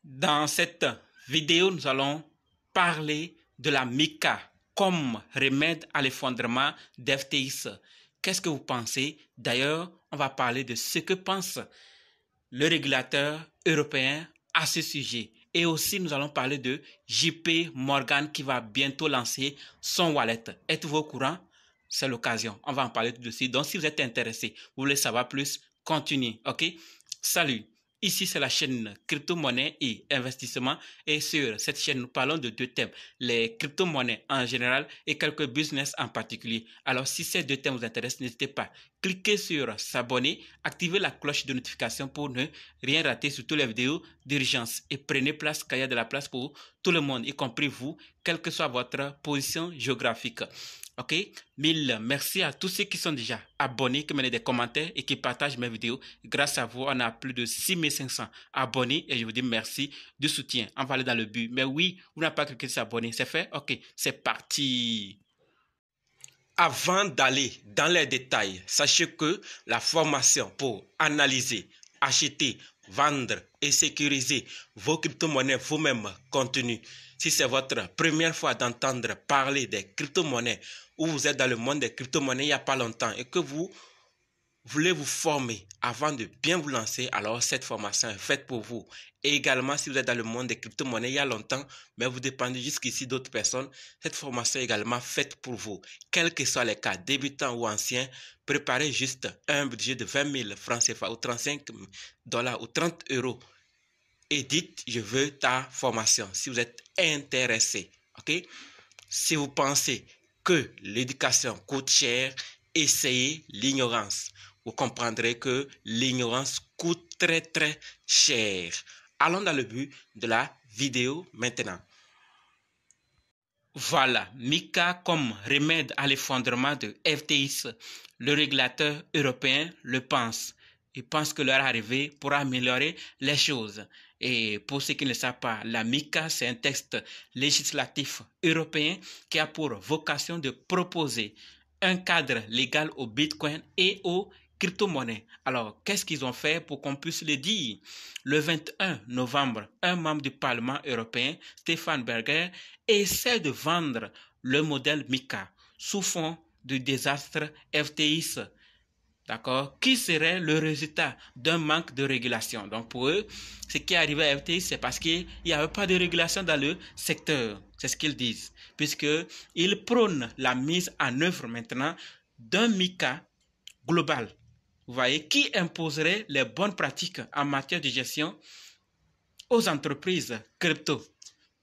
Dans cette vidéo, nous allons parler de la MiCA comme remède à l'effondrement d'FTX. Qu'est-ce que vous pensez? D'ailleurs, on va parler de ce que pense le régulateur européen à ce sujet. Et aussi, nous allons parler de JP Morgan qui va bientôt lancer son wallet. Êtes-vous au courant? C'est l'occasion. On va en parler tout de suite. Donc, si vous êtes intéressé, vous voulez savoir plus, continuez. OK? Salut. Ici, c'est la chaîne crypto-monnaie et investissement. Et sur cette chaîne, nous parlons de deux thèmes, les crypto-monnaies en général et quelques business en particulier. Alors, si ces deux thèmes vous intéressent, n'hésitez pas. Cliquez sur s'abonner, activez la cloche de notification pour ne rien rater sur toutes les vidéos d'urgence. Et prenez place car il y a de la place pour tout le monde, y compris vous, quelle que soit votre position géographique. Ok, mille merci à tous ceux qui sont déjà abonnés, qui mettent des commentaires et qui partagent mes vidéos. Grâce à vous, on a plus de 6500 abonnés et je vous dis merci du soutien. On va aller dans le but. Mais oui, vous n'avez pas cliqué sur s'abonner, c'est fait? Ok, c'est parti. Avant d'aller dans les détails, sachez que la formation pour analyser, acheter, vendre et sécuriser vos crypto-monnaies vous-même contenues. Si c'est votre première fois d'entendre parler des crypto-monnaies ou vous êtes dans le monde des crypto-monnaies il n'y a pas longtemps et que vous voulez vous former avant de bien vous lancer, alors cette formation est faite pour vous. Et également, si vous êtes dans le monde des crypto-monnaies il y a longtemps, mais vous dépendez jusqu'ici d'autres personnes, cette formation est également faite pour vous. Quels que soient les cas, débutants ou anciens, préparez juste un budget de 20 000 francs CFA ou 35 $ ou 30 € et dites, je veux ta formation si vous êtes intéressé. Ok? Si vous pensez que l'éducation coûte cher, essayez l'ignorance. Vous comprendrez que l'ignorance coûte très cher. Allons dans le but de la vidéo maintenant. Voilà, MiCA comme remède à l'effondrement de FTX. Le régulateur européen le pense. Il pense que leur arrivée pourra améliorer les choses. Et pour ceux qui ne le savent pas, la MiCA, c'est un texte législatif européen qui a pour vocation de proposer un cadre légal au Bitcoin et aux crypto-monnaies. Alors, qu'est-ce qu'ils ont fait pour qu'on puisse le dire? Le 21 novembre, un membre du Parlement européen, Stefan Berger, essaie de vendre le modèle MiCA sous fond du désastre FTX. D'accord? Qui serait le résultat d'un manque de régulation? Donc pour eux, ce qui est arrivé à FTX, c'est parce qu'il n'y avait pas de régulation dans le secteur. C'est ce qu'ils disent. Puisqu'ils prônent la mise en œuvre maintenant d'un MiCA global. Vous voyez, qui imposerait les bonnes pratiques en matière de gestion aux entreprises crypto.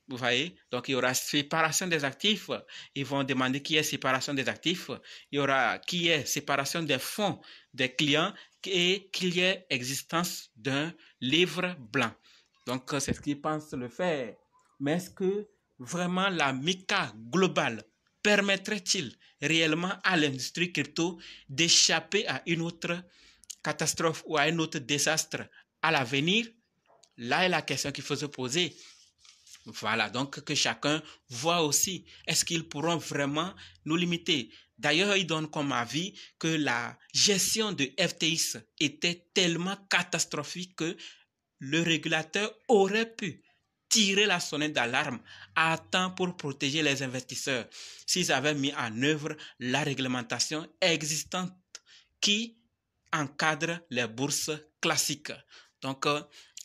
Vous voyez, donc il y aura séparation des actifs. Ils vont demander qui est séparation des actifs. Il y aura qui est séparation des fonds des clients et qu'il y ait existence d'un livre blanc. Donc c'est ce qu'ils pensent le faire. Mais est-ce que vraiment la MiCA globale permettrait-il réellement à l'industrie crypto d'échapper à une autre catastrophe ou à un autre désastre à l'avenir? Là est la question qu'il faut se poser. Voilà, donc que chacun voit aussi, est-ce qu'ils pourront vraiment nous limiter? D'ailleurs, ils donnent comme avis que la gestion de FTX était tellement catastrophique que le régulateur aurait pu tirer la sonnette d'alarme à temps pour protéger les investisseurs s'ils avaient mis en œuvre la réglementation existante qui encadre les bourses classiques. Donc,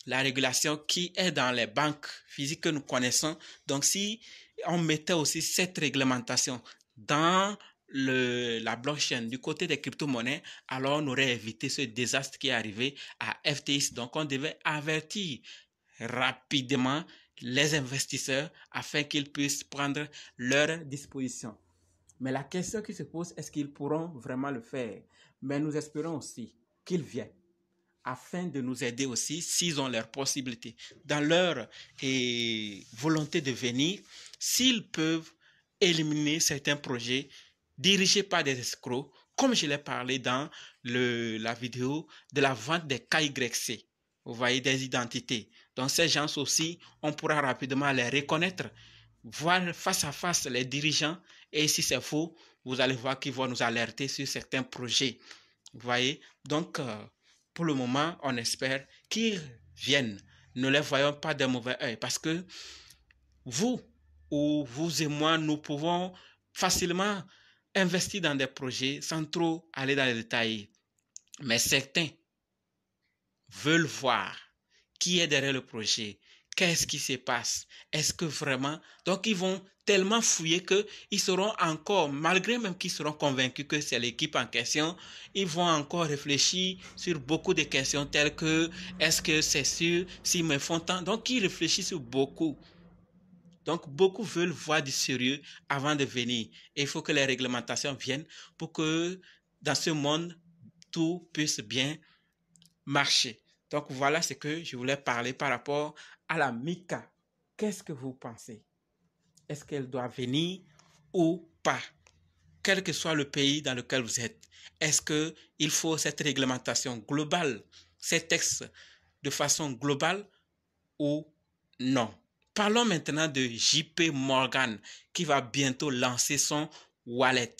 la régulation qui est dans les banques physiques que nous connaissons. Donc, si on mettait aussi cette réglementation dans la blockchain du côté des crypto-monnaies, alors on aurait évité ce désastre qui est arrivé à FTX. Donc, on devait avertir rapidement les investisseurs afin qu'ils puissent prendre leurs dispositions. Mais la question qui se pose, est-ce qu'ils pourront vraiment le faire? Mais nous espérons aussi qu'ils viennent afin de nous aider aussi, s'ils ont leurs possibilités, dans leur volonté de venir, s'ils peuvent éliminer certains projets dirigés par des escrocs, comme je l'ai parlé dans la vidéo de la vente des KYC. Vous voyez, des identités. Donc ces gens aussi, on pourra rapidement les reconnaître, voir face à face les dirigeants, et si c'est faux, vous allez voir qu'ils vont nous alerter sur certains projets. Vous voyez, donc pour le moment, on espère qu'ils viennent ne les voyons pas d'un mauvais œil parce que vous ou vous et moi, nous pouvons facilement investir dans des projets sans trop aller dans les détails. Mais certains veulent voir qui est derrière le projet, qu'est-ce qui se passe, est-ce que vraiment... Donc, ils vont tellement fouiller qu'ils seront encore, malgré même qu'ils seront convaincus que c'est l'équipe en question, ils vont encore réfléchir sur beaucoup de questions telles que est-ce que c'est sûr, s'ils me font tant... Donc, ils réfléchissent sur beaucoup. Donc, beaucoup veulent voir du sérieux avant de venir. Et il faut que les réglementations viennent pour que dans ce monde, tout puisse bien marcher. Donc, voilà ce que je voulais parler par rapport à la MICA. Qu'est-ce que vous pensez? Est-ce qu'elle doit venir ou pas? Quel que soit le pays dans lequel vous êtes, est-ce qu'il faut cette réglementation globale, ces textes de façon globale ou non? Parlons maintenant de JP Morgan qui va bientôt lancer son wallet.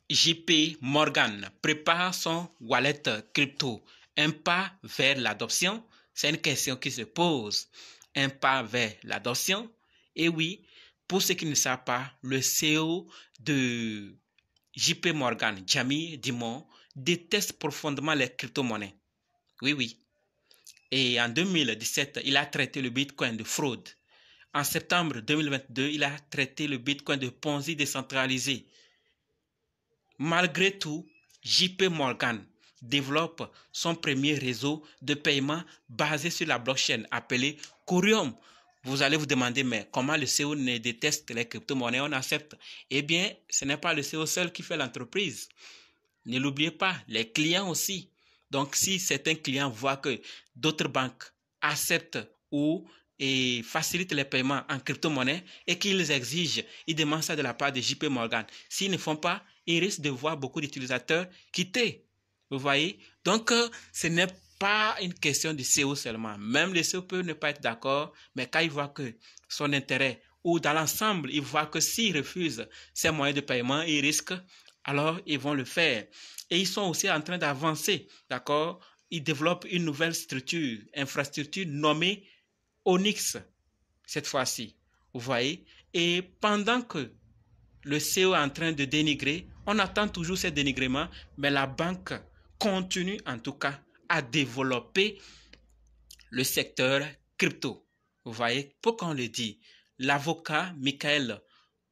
JP Morgan prépare son wallet crypto. Un pas vers l'adoption? C'est une question qui se pose. Un pas vers l'adoption? Et oui, pour ceux qui ne savent pas, le CEO de JP Morgan, Jamie Dimon, déteste profondément les crypto-monnaies. Oui, oui. Et en 2017, il a traité le Bitcoin de fraude. En septembre 2022, il a traité le Bitcoin de Ponzi décentralisé. Malgré tout, JP Morgan développe son premier réseau de paiement basé sur la blockchain appelé Corium. Vous allez vous demander, mais comment le CEO ne déteste les crypto-monnaies? On accepte. Eh bien, ce n'est pas le CEO seul qui fait l'entreprise. Ne l'oubliez pas, les clients aussi. Donc, si certains clients voient que d'autres banques acceptent ou facilitent les paiements en crypto-monnaie et qu'ils exigent, ils demandent ça de la part de JP Morgan. S'ils ne font pas, ils risquent de voir beaucoup d'utilisateurs quitter. Vous voyez? Donc, ce n'est pas une question du CEO seulement. Même le CEO peut ne pas être d'accord, mais quand il voit que son intérêt ou dans l'ensemble, il voit que s'il refuse ces moyens de paiement, il risque, alors ils vont le faire. Et ils sont aussi en train d'avancer, d'accord? Ils développent une nouvelle infrastructure nommée Onyx, cette fois-ci. Vous voyez? Et pendant que le CEO est en train de dénigrer, on attend toujours ces dénigrements, mais la banque continue en tout cas à développer le secteur crypto. Vous voyez? Pourquoi on le dit? L'avocat Michael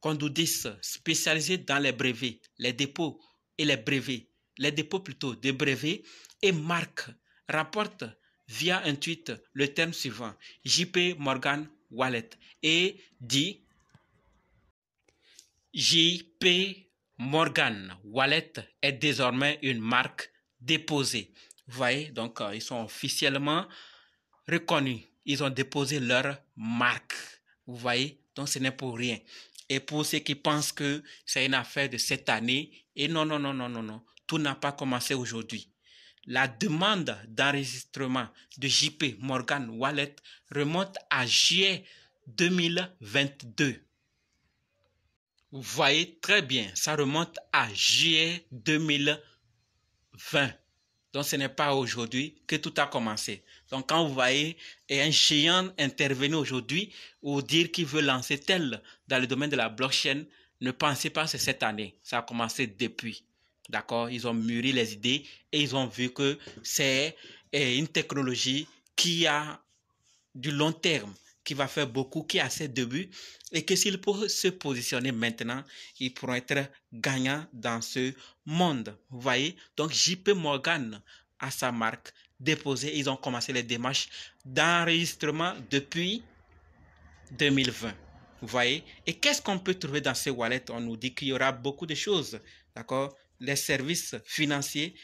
Kondoudis, spécialisé dans les brevets, les dépôts et les brevets, les dépôts plutôt de brevets et marques, rapporte via un tweet le terme suivant, JP Morgan Wallet, et dit JP Morgan Wallet est désormais une marque déposée. Vous voyez, donc ils sont officiellement reconnus. Ils ont déposé leur marque. Vous voyez, donc ce n'est pour rien. Et pour ceux qui pensent que c'est une affaire de cette année, et non, non, non, non, non, non, tout n'a pas commencé aujourd'hui. La demande d'enregistrement de JP Morgan Wallet remonte à juillet 2022. Vous voyez très bien, ça remonte à juillet 2020. Donc, ce n'est pas aujourd'hui que tout a commencé. Donc, quand vous voyez un géant intervenir aujourd'hui ou dire qu'il veut lancer tel dans le domaine de la blockchain, ne pensez pas que c'est cette année. Ça a commencé depuis. D'accord? Ils ont mûri les idées et ils ont vu que c'est une technologie qui a du long terme, qui va faire beaucoup, qui a ses débuts et que s'ils peuvent se positionner maintenant, ils pourront être gagnants dans ce monde. Vous voyez? Donc, JP Morgan a sa marque déposée. Ils ont commencé les démarches d'enregistrement depuis 2020. Vous voyez? Et qu'est-ce qu'on peut trouver dans ces wallets? On nous dit qu'il y aura beaucoup de choses. D'accord? Les services financiers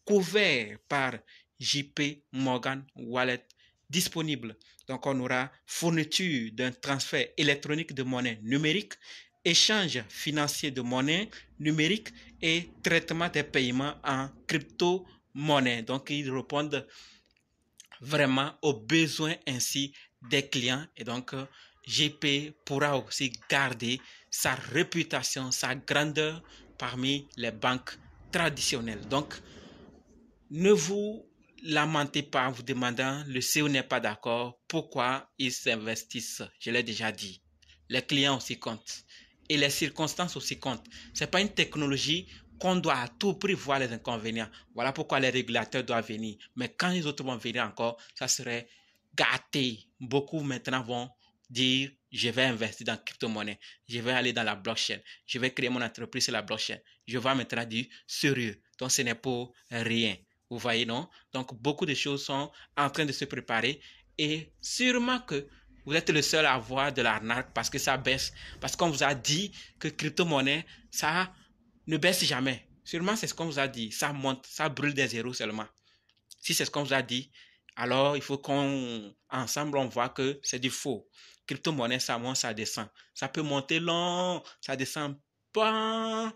couverts par JP Morgan Wallet disponible. Donc, on aura fourniture d'un transfert électronique de monnaie numérique, échange financier de monnaie numérique et traitement des paiements en crypto-monnaie. Donc, ils répondent vraiment aux besoins ainsi des clients. Et donc, JP pourra aussi garder sa réputation, sa grandeur parmi les banques traditionnelles. Donc, ne vous lamentez pas en vous demandant le CEO n'est pas d'accord, pourquoi ils s'investissent. Je l'ai déjà dit. Les clients aussi comptent. Et les circonstances aussi comptent. Ce n'est pas une technologie qu'on doit à tout prix voir les inconvénients. Voilà pourquoi les régulateurs doivent venir. Mais quand les autres vont venir encore, ça serait gâté. Beaucoup maintenant vont dire, je vais investir dans la crypto-monnaie. Je vais aller dans la blockchain. Je vais créer mon entreprise sur la blockchain. Je vais maintenant dire sérieux. Donc, ce n'est pour rien. Vous voyez, non? Donc, beaucoup de choses sont en train de se préparer et sûrement que vous êtes le seul à avoir de l'arnaque parce que ça baisse. Parce qu'on vous a dit que crypto-monnaie, ça ne baisse jamais. Sûrement, c'est ce qu'on vous a dit. Ça monte, ça brûle des zéros seulement. Si c'est ce qu'on vous a dit, alors il faut qu'ensemble on voit que c'est du faux. Crypto-monnaie, ça monte, ça descend. Ça peut monter long, ça descend pas.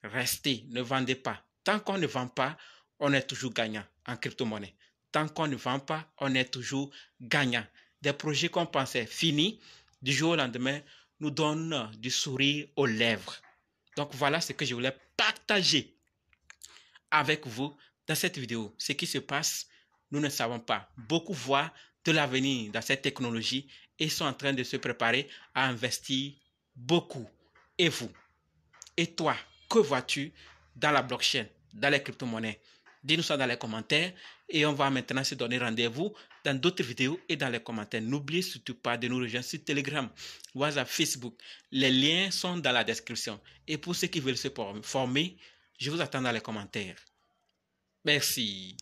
Restez, ne vendez pas. Tant qu'on ne vend pas, on est toujours gagnant en crypto-monnaie. Tant qu'on ne vend pas, on est toujours gagnant. Des projets qu'on pensait finis, du jour au lendemain, nous donnent du sourire aux lèvres. Donc voilà ce que je voulais partager avec vous dans cette vidéo. Ce qui se passe, nous ne savons pas. Beaucoup voient de l'avenir dans cette technologie et sont en train de se préparer à investir beaucoup. Et vous? Et toi, que vois-tu dans la blockchain, dans les crypto-monnaies? Dis-nous ça dans les commentaires et on va maintenant se donner rendez-vous dans d'autres vidéos et dans les commentaires. N'oubliez surtout pas de nous rejoindre sur Telegram, WhatsApp, Facebook. Les liens sont dans la description. Et pour ceux qui veulent se former, je vous attends dans les commentaires. Merci.